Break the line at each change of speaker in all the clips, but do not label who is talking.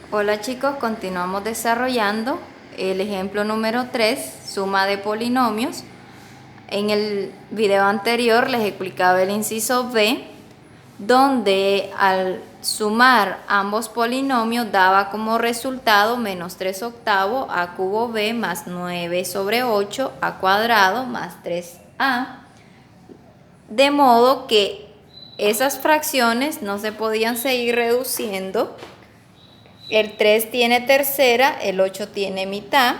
Hola chicos, continuamos desarrollando el ejemplo número 3, suma de polinomios. En el video anterior les explicaba el inciso B, donde al sumar ambos polinomios daba como resultado menos 3 octavos a cubo B más 9 sobre 8 a cuadrado más 3a. De modo que esas fracciones no se podían seguir reduciendo. El 3 tiene tercera, el 8 tiene mitad.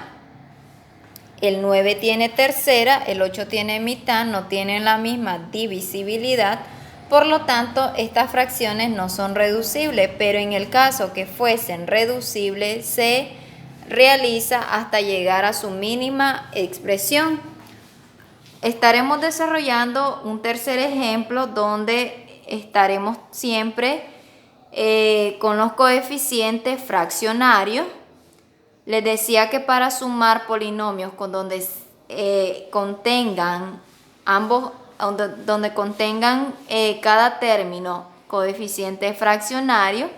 El 9 tiene tercera, el 8 tiene mitad, no tienen la misma divisibilidad. Por lo tanto, estas fracciones no son reducibles, pero en el caso que fuesen reducibles, se realiza hasta llegar a su mínima expresión. Estaremos desarrollando un tercer ejemplo donde estaremos siempre con los coeficientes fraccionarios. Les decía que para sumar polinomios donde contengan cada término coeficiente fraccionario,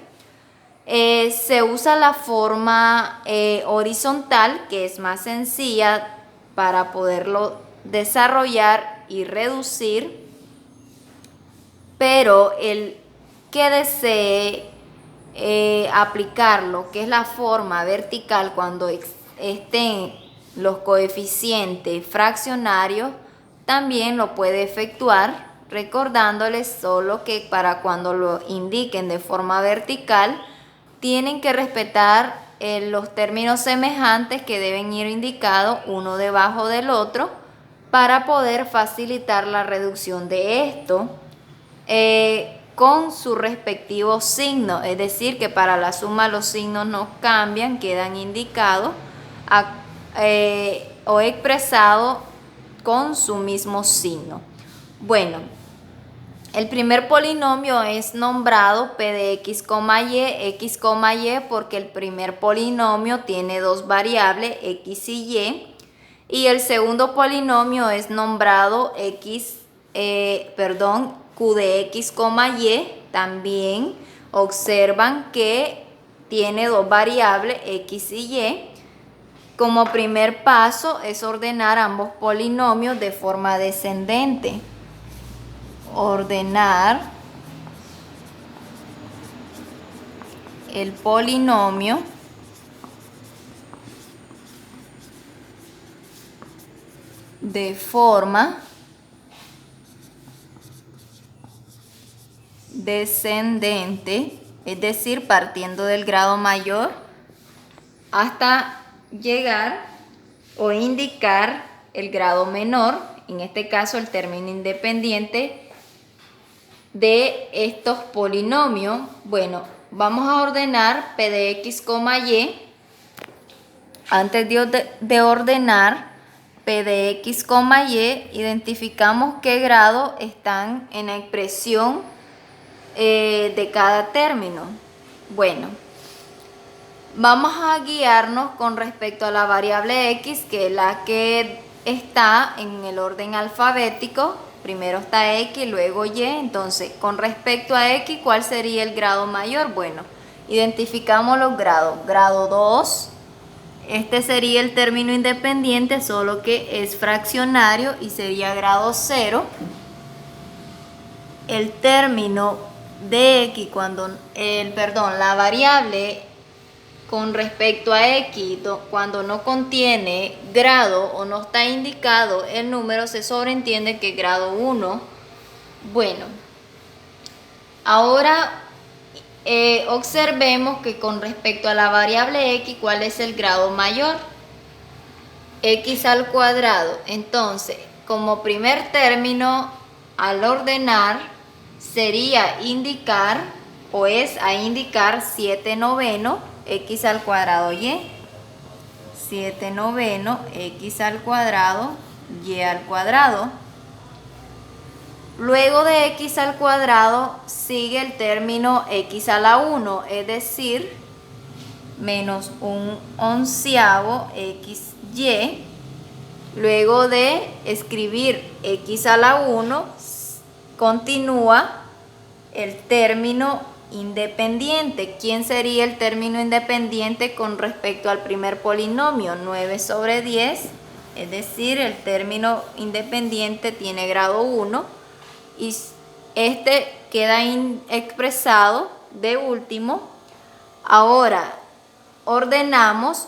se usa la forma horizontal, que es más sencilla para poderlo desarrollar y reducir, pero el que desee aplicar lo que es la forma vertical cuando estén los coeficientes fraccionarios, también lo puede efectuar, recordándoles solo que para cuando lo indiquen de forma vertical tienen que respetar los términos semejantes que deben ir indicados uno debajo del otro para poder facilitar la reducción de esto con su respectivo signo, es decir, que para la suma los signos no cambian, quedan indicados o expresados con su mismo signo. Bueno, el primer polinomio es nombrado P de x, y, porque el primer polinomio tiene dos variables, x y y. Y el segundo polinomio es nombrado Q de x, y. También observan que tiene dos variables, x y y. Como primer paso es ordenar ambos polinomios de forma descendente. Ordenar el polinomio de forma descendente, es decir, partiendo del grado mayor hasta llegar o indicar el grado menor, en este caso el término independiente de estos polinomios. Bueno, vamos a ordenar P de x, y. Antes de ordenar P de x, y, identificamos qué grado están en la expresión de cada término. Bueno, vamos a guiarnos con respecto a la variable x, que es la que está en el orden alfabético. Primero está x, luego y. Entonces, con respecto a x, ¿cuál sería el grado mayor? Bueno, identificamos los grados. Grado 2, este sería el término independiente, solo que es fraccionario y sería grado 0. El término de x, la variable con respecto a x, cuando no contiene grado o no está indicado el número, se sobreentiende que es grado 1. Bueno, ahora observemos que con respecto a la variable x, ¿cuál es el grado mayor? X al cuadrado. Entonces, como primer término, al ordenar, sería indicar, o es a indicar 7/9 x al cuadrado y. 7/9 x al cuadrado y al cuadrado. Luego de x al cuadrado sigue el término x a la 1, es decir, menos 1/11 xy. Luego de escribir x a la 1, continúa el término independiente. ¿Quién sería el término independiente con respecto al primer polinomio? 9 sobre 10, es decir, el término independiente tiene grado 1 y este queda expresado de último. Ahora ordenamos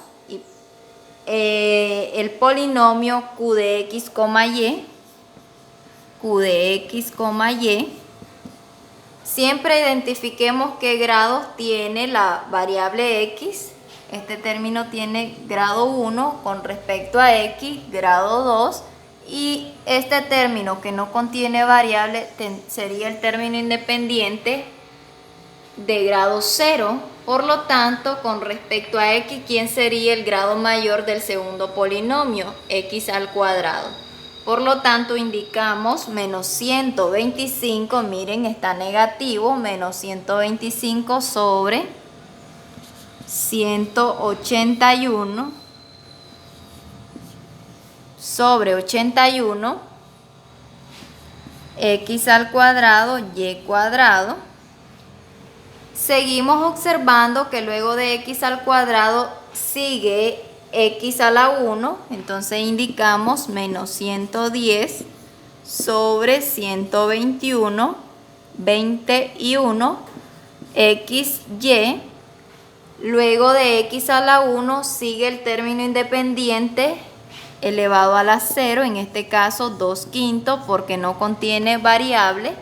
el polinomio q de x, y. Siempre identifiquemos qué grados tiene la variable x. Este término tiene grado 1 con respecto a x, grado 2. Y este término que no contiene variable sería el término independiente de grado 0. Por lo tanto, con respecto a x, ¿quién sería el grado mayor del segundo polinomio? X al cuadrado. Por lo tanto, indicamos menos 125, miren, está negativo, menos 125 sobre 181 sobre 81, x al cuadrado, y cuadrado. Seguimos observando que luego de x al cuadrado sigue x a la 1, entonces indicamos menos 110 sobre 121, 21, xy. Luego de x a la 1 sigue el término independiente elevado a la 0, en este caso 2/5 porque no contiene variable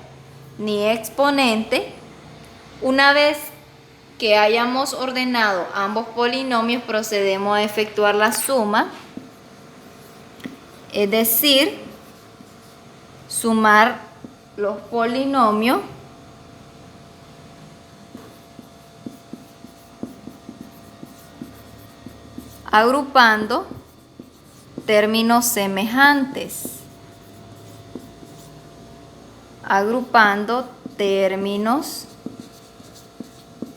ni exponente. Una vez que hayamos ordenado ambos polinomios, procedemos a efectuar la suma, es decir, sumar los polinomios agrupando términos semejantes. Agrupando términos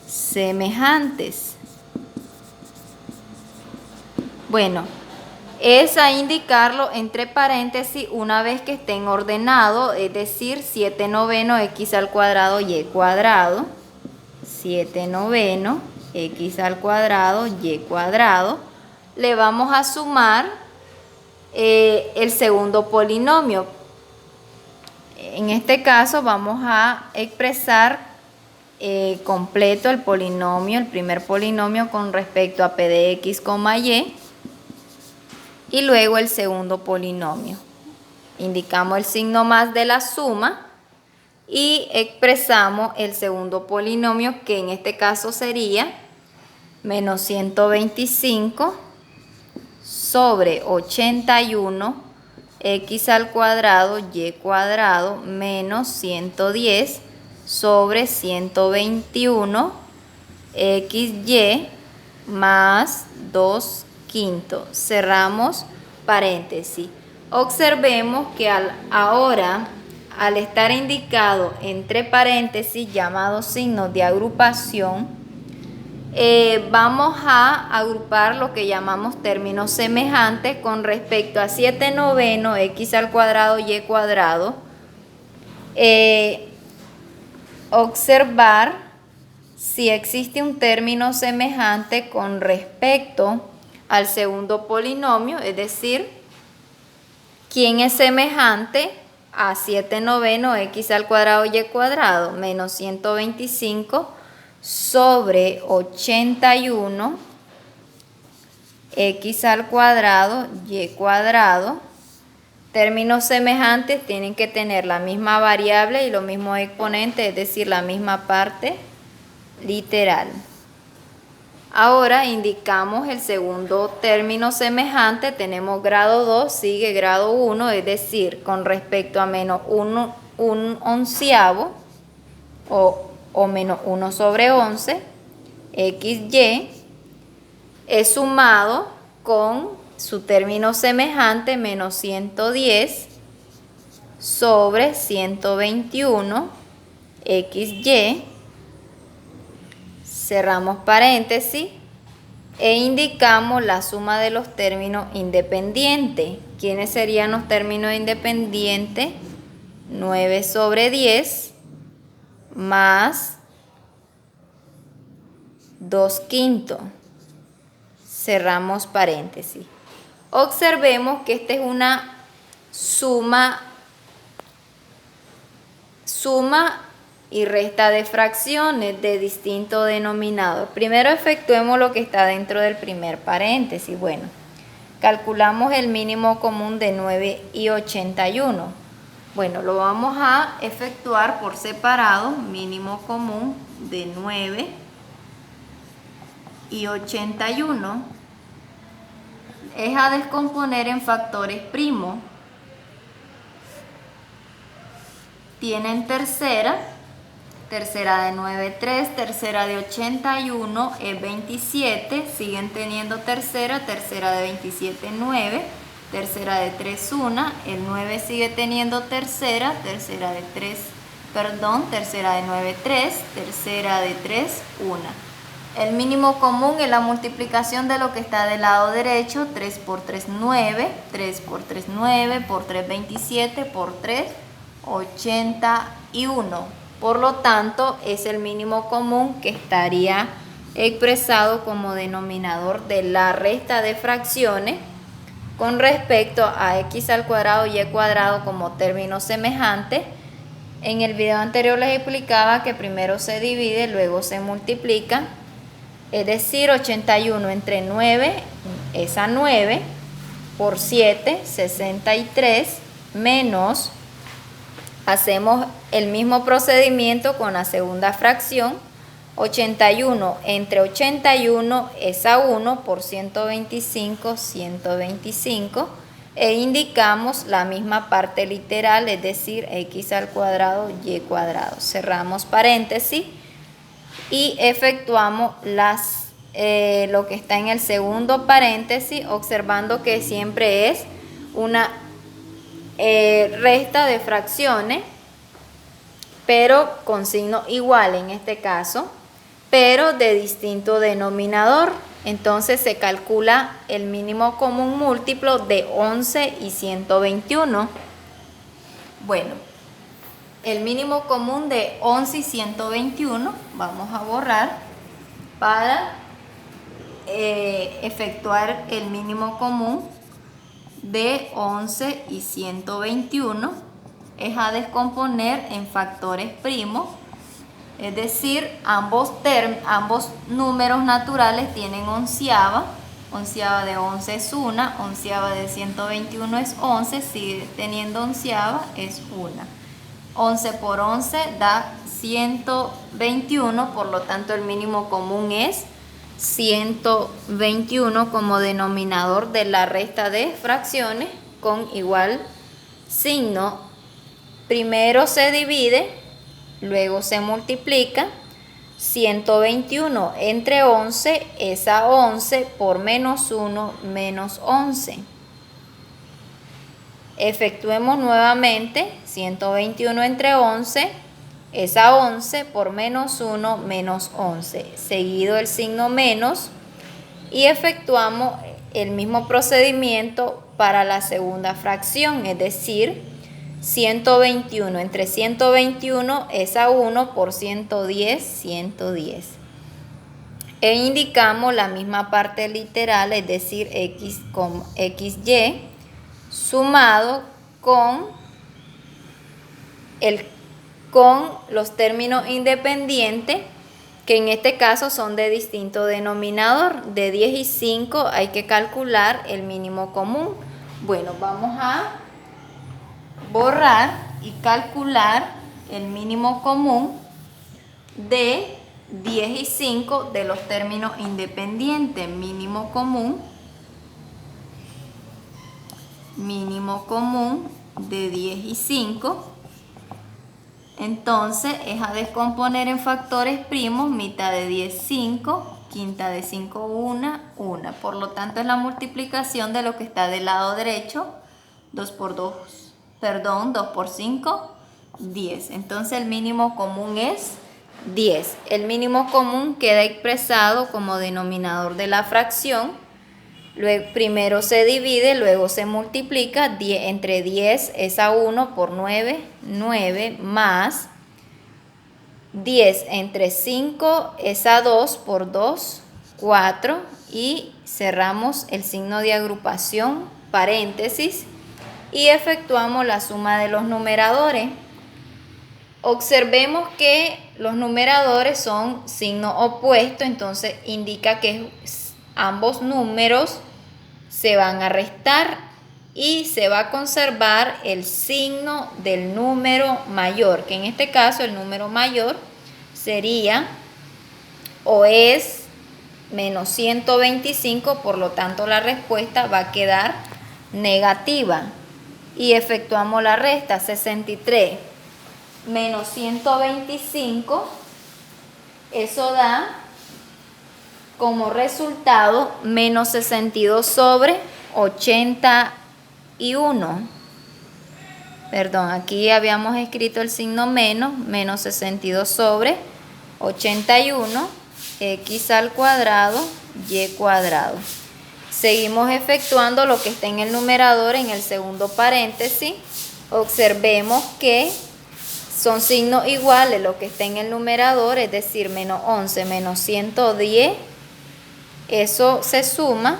semejantes. Bueno, es a indicarlo entre paréntesis una vez que estén ordenados, es decir, 7 noveno x al cuadrado y cuadrado, 7 noveno x al cuadrado y cuadrado. Le vamos a sumar el segundo polinomio. En este caso vamos a expresar completo el polinomio, el primer polinomio con respecto a p de x, y luego el segundo polinomio. Indicamos el signo más de la suma y expresamos el segundo polinomio, que en este caso sería menos 125 sobre 81 x al cuadrado y cuadrado menos 110 sobre 121 xy más 2/5. Cerramos paréntesis. Observemos que ahora, al estar indicado entre paréntesis, llamados signos de agrupación, vamos a agrupar lo que llamamos términos semejantes con respecto a 7 noveno x al cuadrado y cuadrado. Observar si existe un término semejante con respecto al segundo polinomio, es decir, ¿quién es semejante a 7 noveno x al cuadrado y cuadrado? Menos 125 sobre 81 x al cuadrado y cuadrado. Términos semejantes tienen que tener la misma variable y los mismos exponentes, es decir, la misma parte literal. Ahora indicamos el segundo término semejante. Tenemos grado 2, sigue grado 1, es decir, con respecto a menos 1 onceavo o menos 1 sobre 11, xy es sumado con su término semejante menos 110 sobre 121 xy. Cerramos paréntesis e indicamos la suma de los términos independientes. ¿Quiénes serían los términos independientes? 9 sobre 10 más 2/5. Cerramos paréntesis. Observemos que esta es una suma y resta de fracciones de distinto denominador. Primero efectuemos lo que está dentro del primer paréntesis. Bueno, calculamos el mínimo común de 9 y 81. Bueno, lo vamos a efectuar por separado. Mínimo común de 9 y 81 es a descomponer en factores primos. Tienen tercera de 9, 3, tercera de 81 es 27, siguen teniendo tercera de 27, 9, tercera de 3, 1, el 9 sigue teniendo tercera de 9, 3, tercera de 3, 1. El mínimo común es la multiplicación de lo que está del lado derecho, 3 por 3, 9, 3 por 3, 9, por 3, 27, por 3, 81. Por lo tanto, es el mínimo común que estaría expresado como denominador de la resta de fracciones con respecto a x al cuadrado y y cuadrado como términos semejantes. En el video anterior les explicaba que primero se divide, luego se multiplica. Es decir, 81 entre 9 es a 9, por 7, 63, menos, hacemos el mismo procedimiento con la segunda fracción, 81 entre 81 es a 1, por 125, 125, e indicamos la misma parte literal, es decir, x al cuadrado y cuadrado. Cerramos paréntesis y efectuamos lo que está en el segundo paréntesis, observando que siempre es una resta de fracciones, pero con signo igual en este caso, pero de distinto denominador. Entonces se calcula el mínimo común múltiplo de 11 y 121. Bueno, el mínimo común de 11 y 121 vamos a borrar para efectuar el mínimo común de 11 y 121 es a descomponer en factores primos, es decir, ambos números naturales tienen onceava de 11 es 1, onceava de 121 es 11, sigue teniendo onceava, es 1. 11 por 11 da 121, por lo tanto el mínimo común es 121 como denominador de la resta de fracciones con igual signo. Primero se divide, luego se multiplica. 121 entre 11 es a 11, por menos 1, menos 11. Efectuemos nuevamente. 121 entre 11 es a 11, por menos 1, menos 11. Seguido el signo menos y efectuamos el mismo procedimiento para la segunda fracción, es decir, 121 entre 121 es a 1, por 110, 110. E indicamos la misma parte literal, es decir, x con xy, sumado con los términos independientes, que en este caso son de distinto denominador. De 10 y 5 hay que calcular el mínimo común. Bueno, vamos a borrar y calcular el mínimo común de 10 y 5 de los términos independientes. Mínimo común de 10 y 5. Entonces es a descomponer en factores primos. Mitad de 10, 5, quinta de 5, 1, 1. Por lo tanto es la multiplicación de lo que está del lado derecho. 2 por 5, 10. Entonces el mínimo común es 10. El mínimo común queda expresado como denominador de la fracción. Luego, primero se divide, luego se multiplica. 10 entre 10 es a 1, por 9, 9, más 10 entre 5 es a 2 por 2, 4 y cerramos el signo de agrupación, paréntesis, y efectuamos la suma de los numeradores. Observemos que los numeradores son signo opuesto, entonces indica que ambos números se van a restar y se va a conservar el signo del número mayor, que en este caso el número mayor sería o es menos 125, por lo tanto la respuesta va a quedar negativa. Y efectuamos la resta. 63 menos 125, eso da como resultado menos 62 sobre 81. Perdón, aquí habíamos escrito el signo menos 62 sobre 81, x al cuadrado, y cuadrado. Seguimos efectuando lo que está en el numerador en el segundo paréntesis. Observemos que son signos iguales lo que está en el numerador, es decir, menos 11 menos 110. Eso se suma,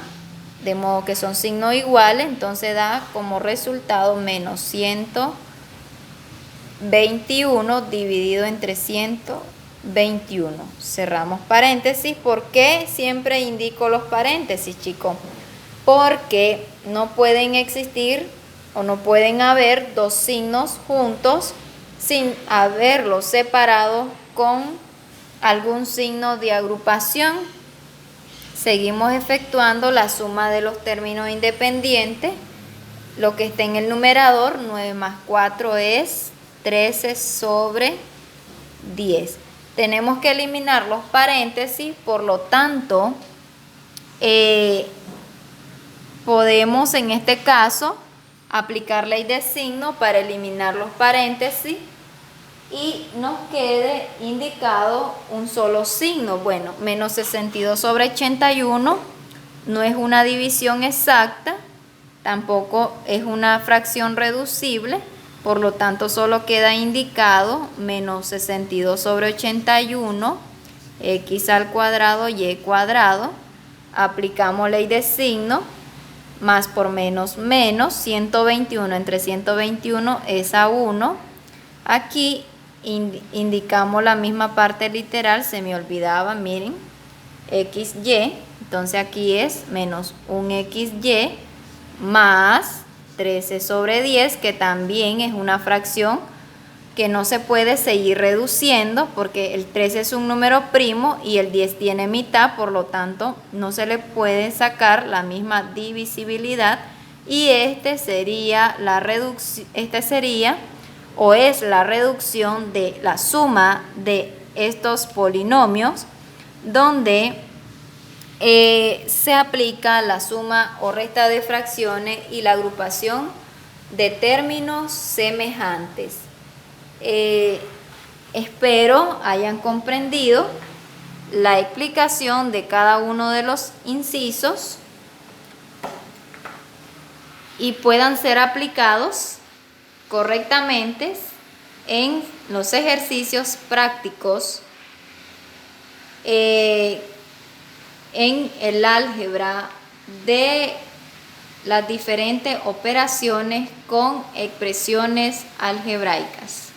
de modo que son signos iguales, entonces da como resultado menos 121 dividido entre 121. Cerramos paréntesis. ¿Por qué siempre indico los paréntesis, chicos? Porque no pueden existir o no pueden haber dos signos juntos sin haberlos separado con algún signo de agrupación. Seguimos efectuando la suma de los términos independientes. Lo que está en el numerador, 9 más 4 es 13 sobre 10. Tenemos que eliminar los paréntesis, por lo tanto, podemos en este caso aplicar ley de signo para eliminar los paréntesis y nos quede indicado un solo signo. Bueno, menos 62 sobre 81 no es una división exacta, tampoco es una fracción reducible, por lo tanto solo queda indicado menos 62 sobre 81, x al cuadrado, y cuadrado. Aplicamos ley de signo, más por menos menos, 121 entre 121 es a 1. Aquí indicamos la misma parte literal, se me olvidaba, miren, xy, entonces aquí es menos un xy más 13 sobre 10, que también es una fracción que no se puede seguir reduciendo porque el 13 es un número primo y el 10 tiene mitad, por lo tanto no se le puede sacar la misma divisibilidad, y este sería la reducción, o es la reducción de la suma de estos polinomios, donde se aplica la suma o resta de fracciones y la agrupación de términos semejantes. Espero hayan comprendido la explicación de cada uno de los incisos y puedan ser aplicados correctamente en los ejercicios prácticos en el álgebra de las diferentes operaciones con expresiones algebraicas.